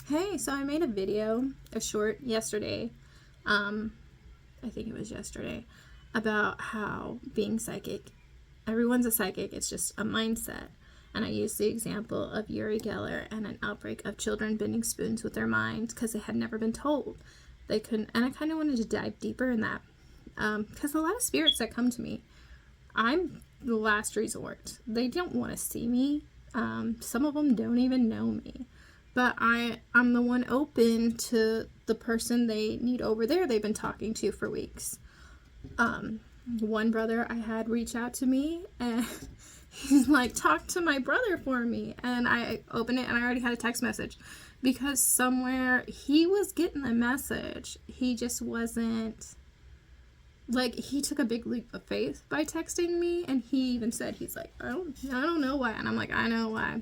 Hey, so I made a video, a short yesterday, I think it was yesterday, about how being psychic, everyone's a psychic, it's just a mindset. And I used the example of Uri Geller and an outbreak of children bending spoons with their minds because they had never been told. They couldn't, and I kind of wanted to dive deeper in that because a lot of spirits that come to me, I'm the last resort. They don't want to see me. Some of them don't even know me. But I'm the one open to the person they need over there they've been talking to for weeks. One brother I had reach out to me and he's like, talk to my brother for me. And I opened it and I already had a text message because somewhere he was getting the message. He just wasn't, like, he took a big leap of faith by texting me, and he even said, he's like, I don't know why. And I'm like, I know why.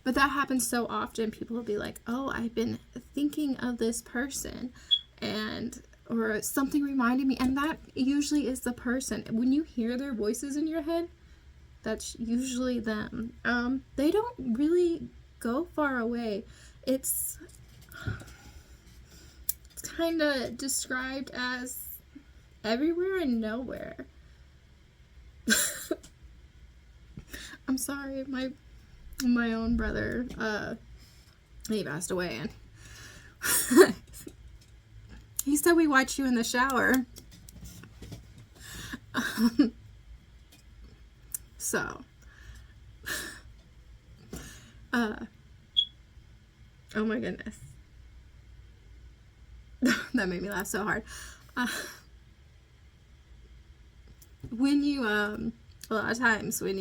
But that happens so often. People will be like, oh, I've been thinking of this person, and or something reminded me, and that usually is the person. When you hear their voices in your head, that's usually them. They don't really go far away. It's kind of described as everywhere and nowhere. I'm sorry, my own brother, he passed away, and he said we watch you in the shower. So, oh my goodness. That made me laugh so hard. When you, a lot of times when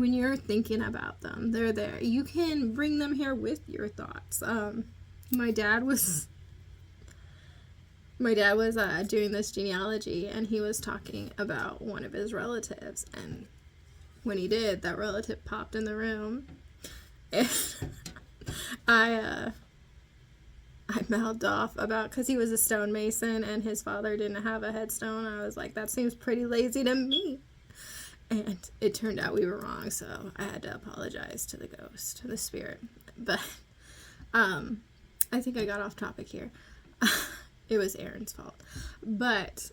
you're thinking about them, they're there. You can bring them here with your thoughts. My dad was doing this genealogy, and he was talking about one of his relatives, and when he did, that relative popped in the room, and I mouthed off about, because he was a stonemason and his father didn't have a headstone. I was like, that seems pretty lazy to me. And it turned out we were wrong, so I had to apologize to the ghost, to the spirit. But I think I got off topic here. It was Aaron's fault. But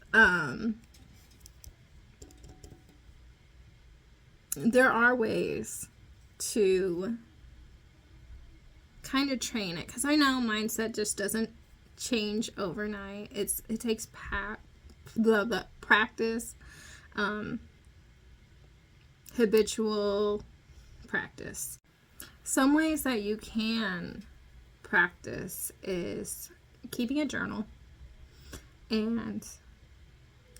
there are ways to kind of train it, because I know mindset just doesn't change overnight. It takes the practice, habitual practice. Some ways that you can practice is keeping a journal and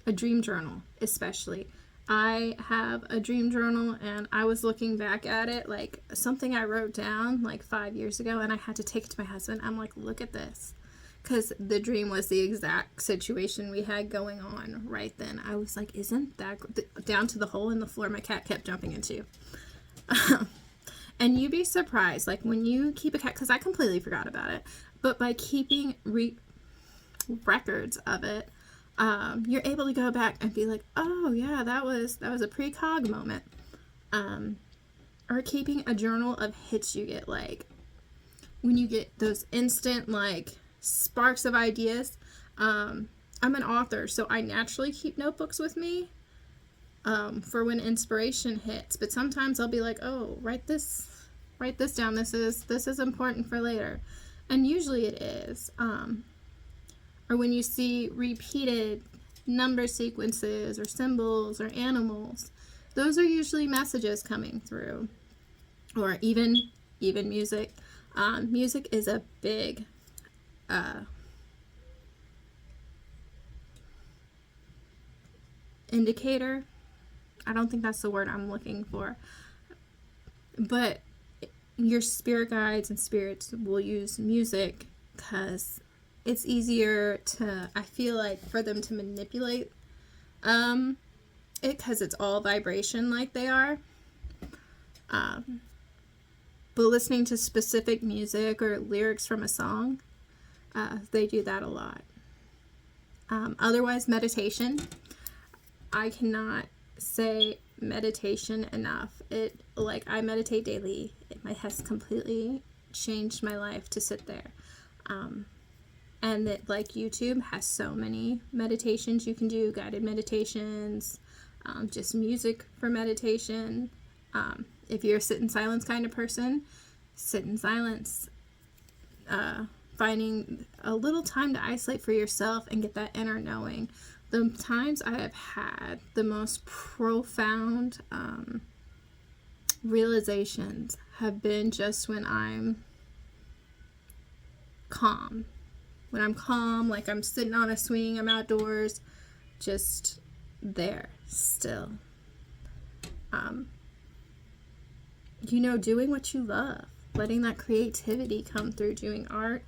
a dream journal, especially. I have a dream journal, and I was looking back at it, like something I wrote down like 5 years ago, and I had to take it to my husband. I'm like, look at this. Because the dream was the exact situation we had going on right then. I was like, isn't that down to the hole in the floor my cat kept jumping into? And you'd be surprised, like when you keep a cat, because I completely forgot about it, but by keeping records of it, you're able to go back and be like, oh yeah, that was a precog moment. Or keeping a journal of hits you get, like when you get those instant like sparks of ideas. I'm an author, so I naturally keep notebooks with me for when inspiration hits. But sometimes I'll be like, oh, write this down. This is important for later, and usually it is. Or when you see repeated number sequences or symbols or animals, those are usually messages coming through. Or even music. Music is a big indicator. I don't think that's the word I'm looking for. But your spirit guides and spirits will use music because it's easier to, I feel like, for them to manipulate it, because it's all vibration like they are. But listening to specific music or lyrics from a song, they do that a lot. Otherwise, meditation. I cannot say meditation enough. I meditate daily. It has completely changed my life to sit there. And that, like, YouTube has so many meditations you can do, guided meditations, just music for meditation. If you're a sit in silence kind of person, sit in silence. Finding a little time to isolate for yourself and get that inner knowing. The times I have had the most profound realizations have been just when I'm calm. When I'm calm, like I'm sitting on a swing, I'm outdoors, just there, still. Doing what you love, letting that creativity come through, doing art,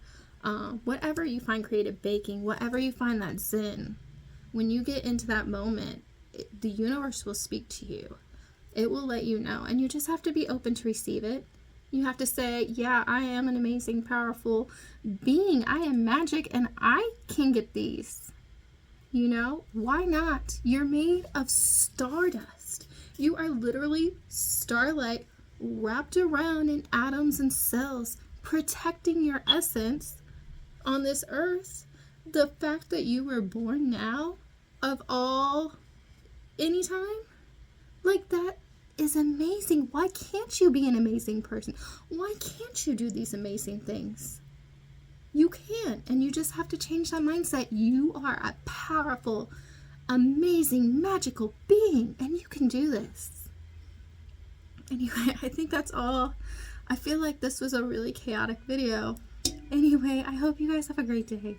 whatever you find creative, baking, whatever you find that zen. When you get into that moment, the universe will speak to you. It will let you know, and you just have to be open to receive it. You have to say, yeah, I am an amazing, powerful being. I am magic, and I can get these. Why not? You're made of stardust. You are literally starlight wrapped around in atoms and cells, protecting your essence on this earth. The fact that you were born now, of any time, like, that is amazing. Why can't you be an amazing person? Why can't you do these amazing things? You can, and you just have to change that mindset. You are a powerful, amazing, magical being, and you can do this. Anyway, I think that's all. I feel like this was a really chaotic video. Anyway, I hope you guys have a great day.